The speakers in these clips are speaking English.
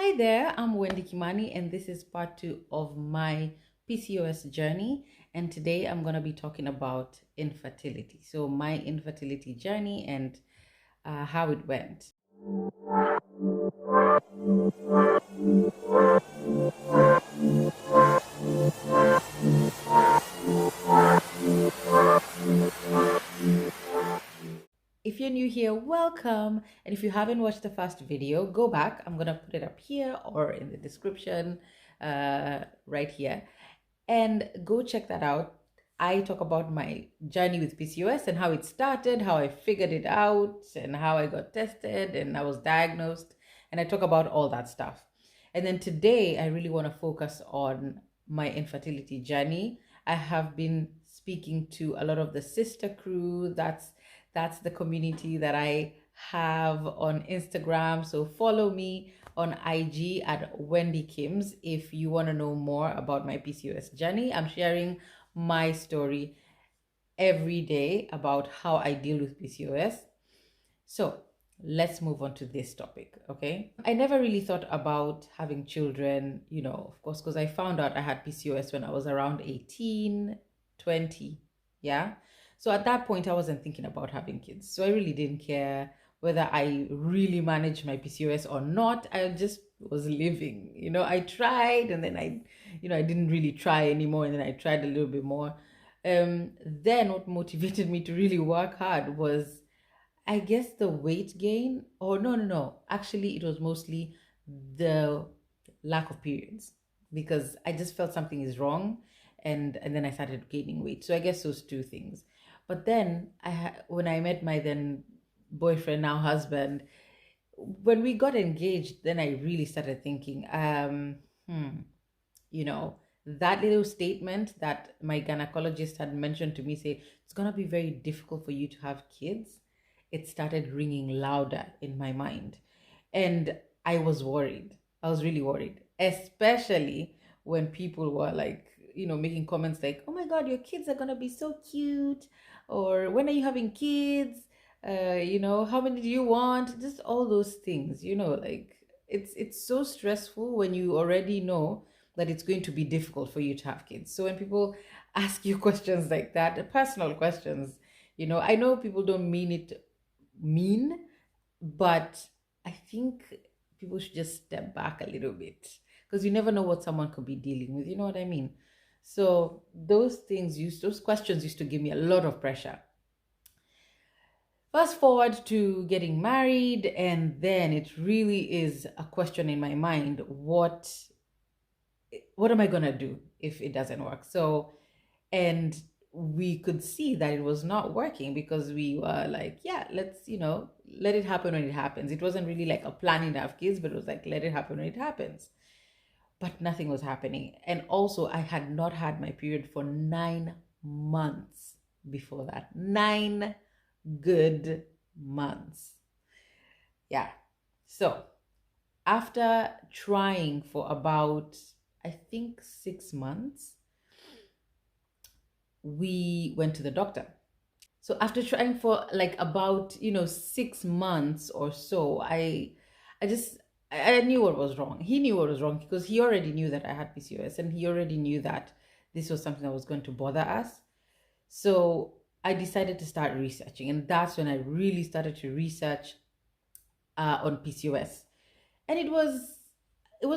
Hi there, I'm Wendy Kimani, and this is part 2 of my PCOS journey. And today I'm going to be talking about infertility. So, my infertility journey and how it went. If you're new here, welcome. And if you haven't watched the first video, go back. I'm going to put it up here or in the description right here. And go check that out. I talk about my journey with PCOS and how it started, how I figured it out, and how I got tested and I was diagnosed. And I talk about all that stuff. And then today, I really want to focus on my infertility journey. I have been speaking to a lot of the sister crew. That's the community that I have on Instagram. So follow me on IG at Wendy Kims if you want to know more about my PCOS journey. I'm sharing my story every day about how I deal with PCOS. So let's move on to this topic, okay? I never really thought about having children, of course, because I found out I had PCOS when I was around 18, 20, yeah? So at that point, I wasn't thinking about having kids. So I really didn't care whether I really managed my PCOS or not. I just was living. I tried and then I didn't really try anymore. And then I tried a little bit more. Then what motivated me to really work hard was, I guess, the weight gain. Or no. Actually, it was mostly the lack of periods because I just felt something is wrong. And then I started gaining weight. So I guess those two things. But then when I met my then boyfriend, now husband, when we got engaged, then I really started thinking, that little statement that my gynecologist had mentioned to me, say it's gonna be very difficult for you to have kids. It started ringing louder in my mind, and I was worried. I was really worried, especially when people were like, making comments like, oh my God, your kids are going to be so cute. Or when are you having kids? How many do you want? Just all those things, like it's so stressful when you already know that it's going to be difficult for you to have kids. So when people ask you questions like that, personal questions, I know people don't mean it mean, but I think people should just step back a little bit because you never know what someone could be dealing with. You know what I mean? So those questions used to give me a lot of pressure. Fast forward to getting married, and then it really is a question in my mind: what am I gonna do if it doesn't work? So, and we could see that it was not working because we were like, yeah, let's, let it happen when it happens. It wasn't really like a planning to have kids, but it was like, let it happen when it happens. But nothing was happening. And also, I had not had my period for 9 months before that. 9 good months. Yeah. So, after trying for about, I think, 6 months, we went to the doctor. So after trying for like about 6 months or so, I knew what was wrong. He knew what was wrong because he already knew that I had PCOS and he already knew that this was something that was going to bother us. So I decided to start researching, and that's when I really started to research on PCOS, and it was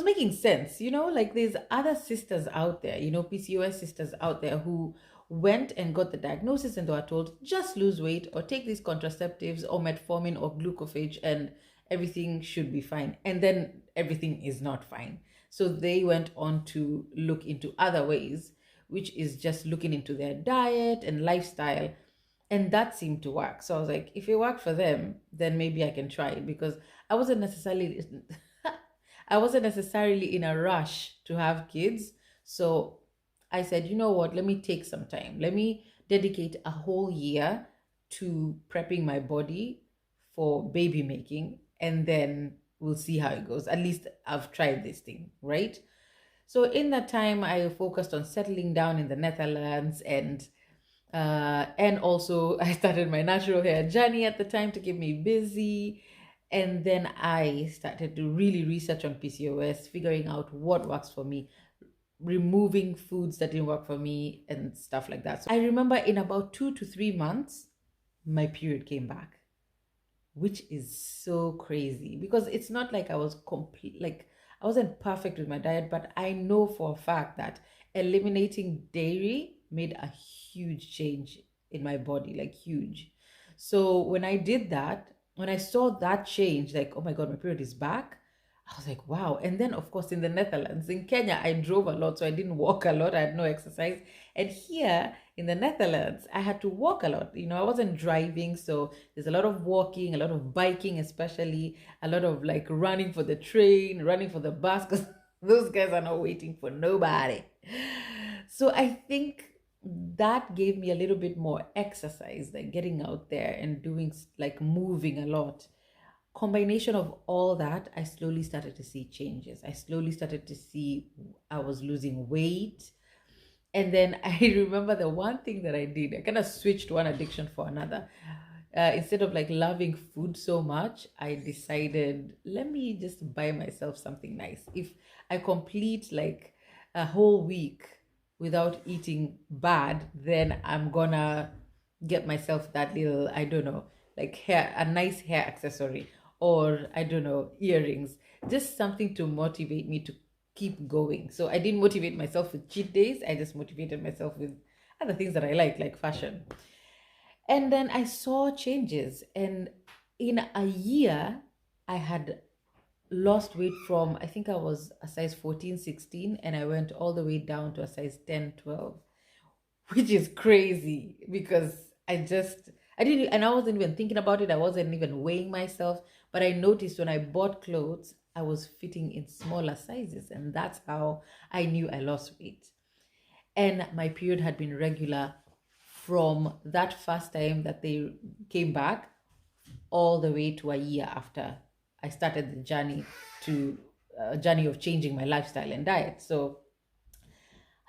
making sense. Like there's other sisters out there, PCOS sisters out there who went and got the diagnosis and they were told just lose weight or take these contraceptives or metformin or glucophage and everything should be fine, and then everything is not fine. So they went on to look into other ways, which is just looking into their diet and lifestyle, and that seemed to work. So I was like, if it worked for them, then maybe I can try it, because I wasn't necessarily I wasn't necessarily in a rush to have kids. So I said, you know what, let me take some time. Let me dedicate a whole year to prepping my body for baby making, and then we'll see how it goes. At least I've tried this thing, right? So in that time, I focused on settling down in the Netherlands, and also I started my natural hair journey at the time to keep me busy. And then I started to really research on PCOS, figuring out what works for me, removing foods that didn't work for me, and stuff like that. So I remember in about 2 to 3 months, my period came back, which is so crazy because it's not like I was complete, like I wasn't perfect with my diet, but I know for a fact that eliminating dairy made a huge change in my body, like huge. So when I did that, when I saw that change, like, oh my God, my period is back, I was like, wow. And then, of course, in the Netherlands, in Kenya, I drove a lot, so I didn't walk a lot. I had no exercise. And here in the Netherlands, I had to walk a lot. I wasn't driving, so there's a lot of walking, a lot of biking, especially a lot of like running for the train, running for the bus, because those guys are not waiting for nobody. So I think that gave me a little bit more exercise, like getting out there and doing, like, moving a lot. Combination of all that, I slowly started to see changes. I slowly started to see I was losing weight. And then I remember the one thing that I did, I kind of switched one addiction for another. Instead of like loving food so much, I decided, let me just buy myself something nice. If I complete like a whole week without eating bad, then I'm gonna get myself that little, I don't know, like hair, a nice hair accessory, or I don't know, earrings, just something to motivate me to keep going. So I didn't motivate myself with cheat days. I just motivated myself with other things that I like fashion. And then I saw changes. And in a year, I had lost weight from, I think I was a size 14, 16, and I went all the way down to a size 10, 12, which is crazy because I didn't, and I wasn't even thinking about it. I wasn't even weighing myself, but I noticed when I bought clothes, I was fitting in smaller sizes, and that's how I knew I lost weight. And my period had been regular from that first time that they came back all the way to a year after I started the journey to a journey of changing my lifestyle and diet. So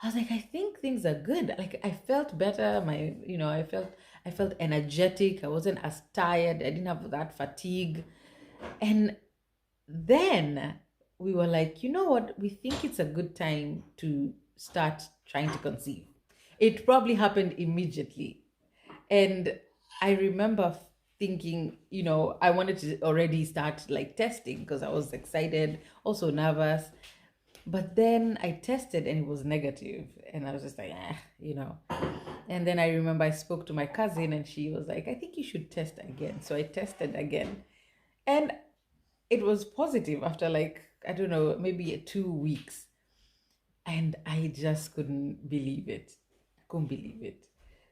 I was like, I think things are good. Like I felt better. I felt energetic. I wasn't as tired. I didn't have that fatigue. And then we were like, you know what? We think it's a good time to start trying to conceive. It probably happened immediately. And I remember thinking, I wanted to already start like testing because I was excited, also nervous. But then I tested and it was negative, and I was just like, And then I remember I spoke to my cousin and she was like, I think you should test again. So I tested again. And it was positive after like, I don't know, maybe 2 weeks. And I just couldn't believe it. Couldn't believe it.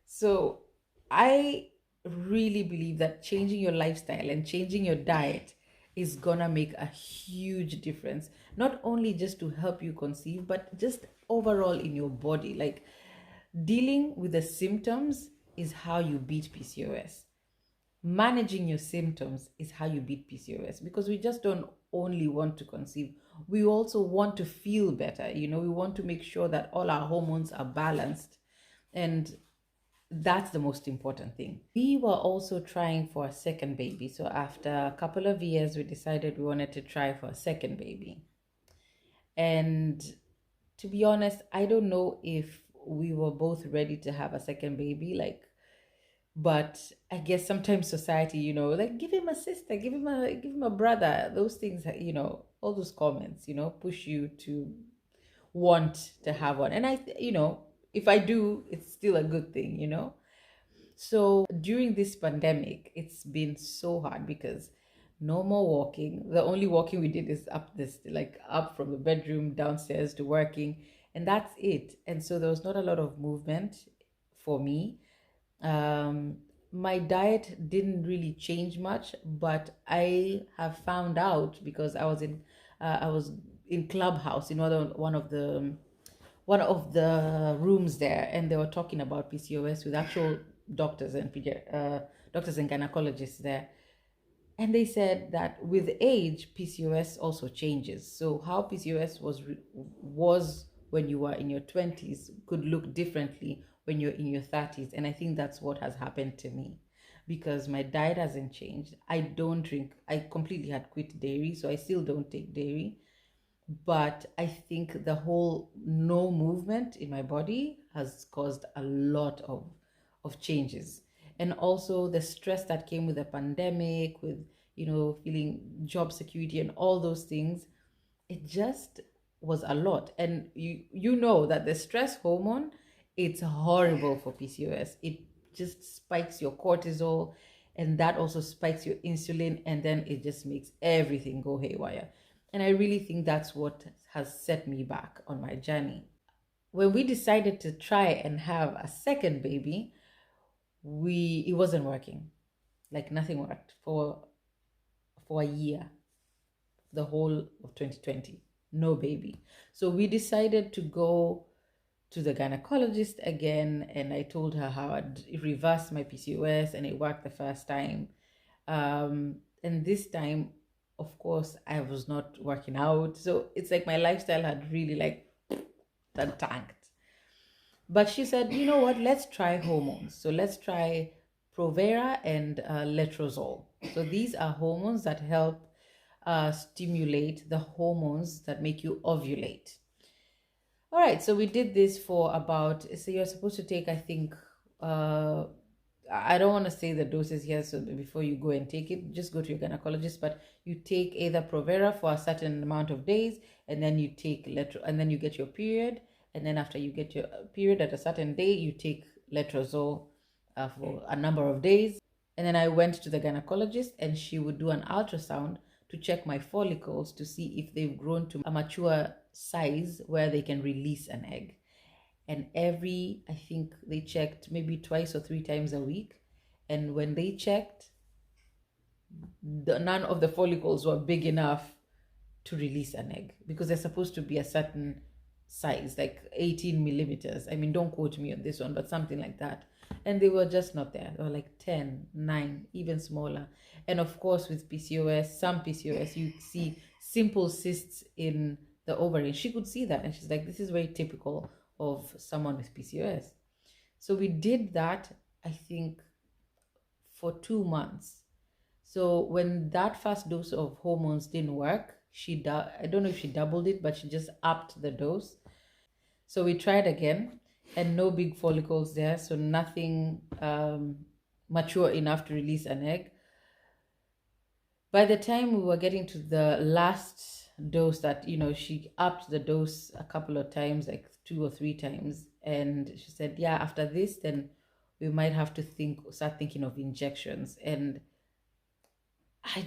So I really believe that changing your lifestyle and changing your diet is gonna make a huge difference, not only just to help you conceive, but just overall in your body. Like dealing with the symptoms is how you beat PCOS. Managing your symptoms is how you beat PCOS, because we just don't only want to conceive, we also want to feel better. We want to make sure that all our hormones are balanced, and that's the most important thing. We were also trying for a second baby. So after a couple of years, we decided we wanted to try for a second baby. And to be honest, I don't know if we were both ready to have a second baby, but I guess sometimes society, like give him a sister, give him a brother, those things, all those comments, push you to want to have one. And if I do, it's still a good thing. So during this pandemic, it's been so hard because no more walking. The only walking we did is up from the bedroom downstairs to working, and that's it. And so there was not a lot of movement for me. My diet didn't really change much, but I have found out because I was in Clubhouse, one of the rooms there, and they were talking about PCOS with actual doctors and doctors and gynecologists there. And they said that with age, PCOS also changes. So how PCOS was when you were in your 20s could look differently when you're in your 30s. And I think that's what has happened to me. because my diet hasn't changed. I don't drink, I completely had quit dairy, so I still don't take dairy. But I think the whole no movement in my body has caused a lot of changes. And also the stress that came with the pandemic, with, feeling job security and all those things, it just was a lot. And you know that the stress hormone, it's horrible for PCOS. It just spikes your cortisol, and that also spikes your insulin, and then it just makes everything go haywire. And I really think that's what has set me back on my journey. When we decided to try and have a second baby, it wasn't working. Like nothing worked for a year, the whole of 2020. No baby. So we decided to go to the gynecologist again, and I told her how I'd reversed my PCOS and it worked the first time. And this time, of course, I was not working out. So it's like my lifestyle had really tanked. But she said, you know what, let's try hormones. So let's try Provera and Letrozole. So these are hormones that help stimulate the hormones that make you ovulate. All right, so we did this for so you're supposed to take, I think, I don't want to say the doses here, so before you go and take it, just go to your gynecologist, but you take either Provera for a certain amount of days, and then you take and then you get your period, and then after you get your period at a certain day, you take Letrozole for a number of days. And then I went to the gynecologist, and she would do an ultrasound to check my follicles to see if they've grown to a mature size where they can release an egg. And I think they checked maybe twice or three times a week. And when they checked, none of the follicles were big enough to release an egg, because they're supposed to be a certain size, like 18 millimeters. I mean, don't quote me on this one, but something like that. And they were just not there. They were like 10, 9, even smaller. And of course, with PCOS, some PCOS, you see simple cysts in the ovary. She could see that, and she's like, this is very typical of someone with PCOS. So we did that, I think, for 2 months. So when that first dose of hormones didn't work, I don't know if she doubled it, but she just upped the dose. So we tried again, and no big follicles there, so nothing mature enough to release an egg. By the time we were getting to the last dose, that, she upped the dose a couple of times, like 2 or 3 times, and she said, yeah, after this, then we might have to start thinking of injections. And I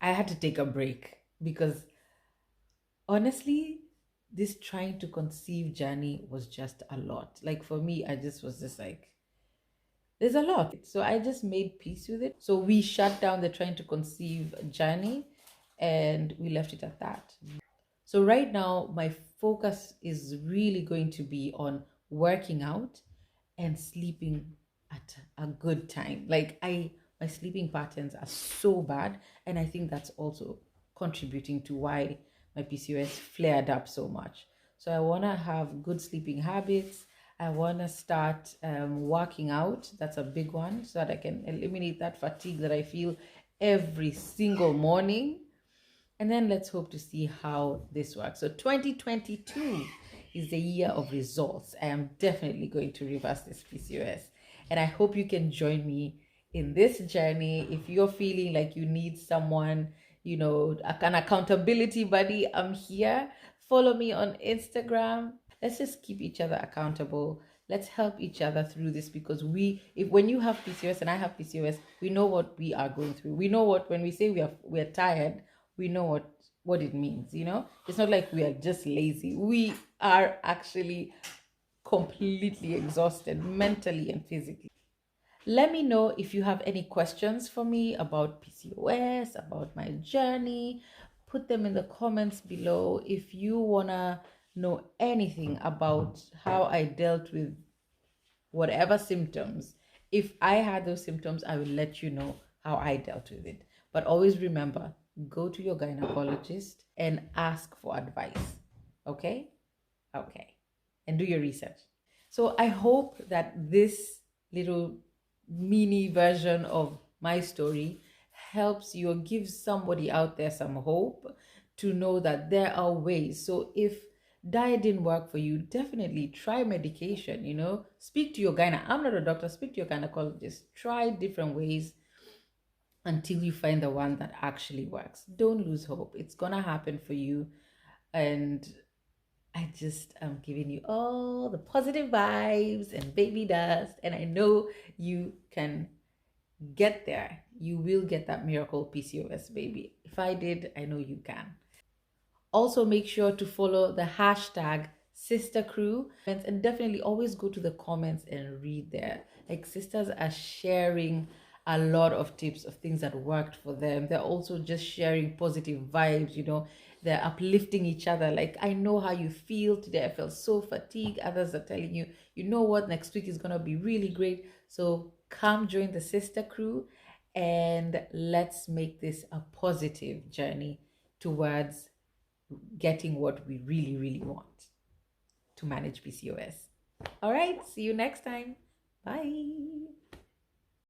had to take a break, because honestly, this trying to conceive journey was just a lot. Like for me, I just was just like, there's a lot. So I just made peace with it. So we shut down the trying to conceive journey, and we left it at that. So right now, my focus is really going to be on working out and sleeping at a good time. My sleeping patterns are so bad, and I think that's also contributing to why my PCOS flared up so much. So I want to have good sleeping habits. I want to start working out. That's a big one, so that I can eliminate that fatigue that I feel every single morning. And then let's hope to see how this works. So 2022 is the year of results. I am definitely going to reverse this PCOS. And I hope you can join me in this journey. If you're feeling like you need someone, an accountability buddy, I'm here. Follow me on Instagram. Let's just keep each other accountable. Let's help each other through this, because when you have PCOS and I have PCOS, we know what we are going through. We know when we say we are tired, we know what it means. It's not like we are just lazy. We are actually completely exhausted, mentally and physically. Let me know if you have any questions for me about PCOS, about my journey. Put them in the comments below. If you want to know anything about how I dealt with whatever symptoms, if I had those symptoms, I will let you know how I dealt with it. But always remember, go to your gynecologist and ask for advice. Okay? Okay. And do your research. So I hope that this little mini version of my story helps you or gives somebody out there some hope to know that there are ways. So if diet didn't work for you, definitely try medication, speak to your gynecologist. I'm not a doctor, speak to your gynecologist. Try different ways until you find the one that actually works. Don't lose hope. It's gonna happen for you. And I just am giving you all the positive vibes and baby dust. And I know you can get there. You will get that miracle PCOS baby. If I did, I know you can. Also, make sure to follow the hashtag Sister Crew and definitely always go to the comments and read there. Like, sisters are sharing a lot of tips of things that worked for them. They're also just sharing positive vibes, they're uplifting each other. Like, I know how you feel today. I felt so fatigued. Others are telling you, you know what, next week is going to be really great. So come join the Sister Crew and let's make this a positive journey towards getting what we really, really want to manage PCOS. All right, see you next time. Bye.